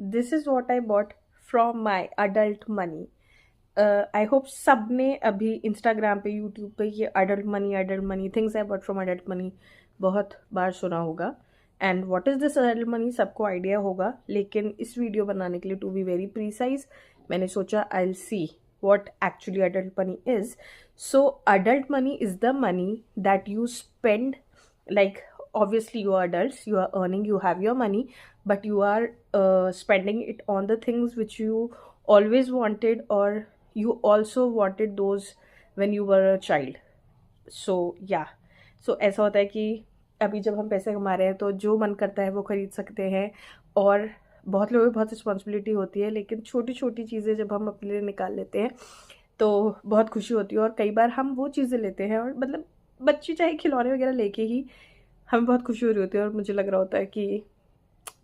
This is what I bought from my adult money. I hope सब ने अभी Instagram पे, यूट्यूब पे ये adult money things I bought from adult money बहुत बार सुना होगा। And what is this adult money सबको आइडिया होगा, लेकिन इस वीडियो बनाने के लिए, टू बी वेरी प्रीसाइज, मैंने सोचा I will see what actually adult money is. So adult money is the money that you spend, like obviously you are adults, you are earning, you have your money, but you are spending it on the things which you always wanted, or you also wanted those when you were a child. So yeah, so ऐसा होता है कि अभी जब हम पैसे कमा रहे हैं तो जो मन करता है वो खरीद सकते हैं, और बहुत लोगों को बहुत रिस्पॉन्सिबिलिटी होती है, लेकिन छोटी छोटी चीज़ें जब हम अपने लिए निकाल लेते हैं तो बहुत खुशी होती है। और कई बार हम वो चीज़ें लेते हैं, और मतलब बच्चे चाहे खिलौने वगैरह लेके ही हमें बहुत खुशी हो रही होती है, और मुझे लग रहा होता है कि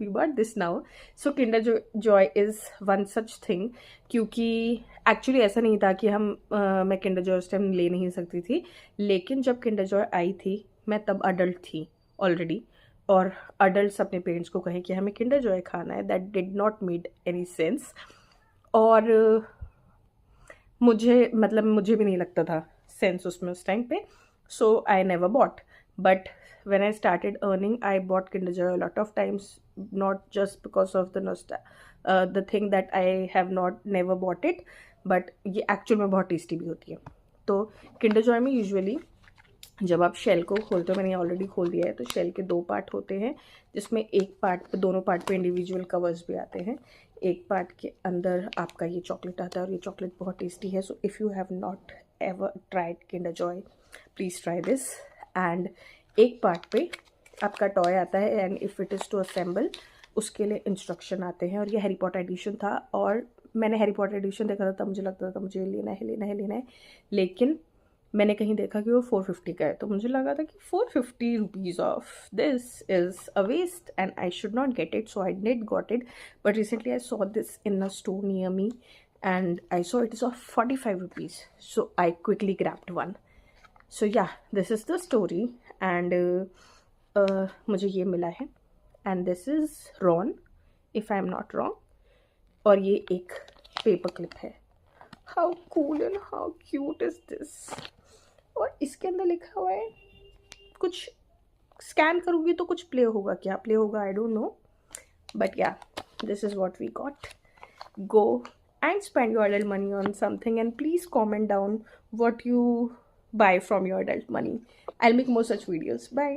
we bought this now. So Kinder Joy is one such thing, क्योंकि एक्चुअली ऐसा नहीं था कि मैं किंडर जॉय उस टाइम ले नहीं सकती थी, लेकिन जब किंडर जॉय आई थी मैं तब अडल्ट थी ऑलरेडी, और अडल्ट अपने पेरेंट्स को कहें कि हमें किंडर जॉय खाना है, that did not made any sense. और मुझे भी नहीं लगता था सेंस उसमें उस टाइम पे, so I never bought. But when I started earning, I bought Kinder Joy a lot of times, not just because of the thing that I have not never bought it, but ये actual में बहुत tasty भी होती है। तो Kinder Joy में usually जब आप शेल को खोलते हो, मैंने ऑलरेडी खोल दिया है, तो शेल के 2 पार्ट होते हैं, जिसमें एक पार्ट पे, दोनों पार्ट पे इंडिविजुअल कवर्स भी आते हैं। एक पार्ट के अंदर आपका ये चॉकलेट आता है, और ये चॉकलेट बहुत टेस्टी है। So if you have not ever tried Kinder Joy, please try this. And एक पार्ट पे आपका टॉय आता है, and if it is to assemble, उसके लिए इंस्ट्रक्शन आते हैं। और ये हैरी पॉटर एडिशन था, और मैंने हैरी पॉटर एडिशन देखा था तब मुझे लगता था मुझे लेना है, लेकिन मैंने कहीं देखा कि वो 450 का है, तो मुझे लगा था कि 450 rupees of this is a waste and I should not get it, so I did got it. But recently I saw this in a store near me, and I saw it is of 45 rupees, so I quickly grabbed one. So yeah, this is the story. And मुझे ये मिला है, and this is wrong, if I am not wrong, और ये एक paper clip है। How cool and how cute is this. और इसके अंदर लिखा हुआ है कुछ, स्कैन करूँगी तो कुछ प्ले होगा, क्या प्ले होगा I don't know, but yeah, this is what we got. Go and spend your adult money on something, and please comment down what you buy from your adult money. I'll make more such videos. Bye.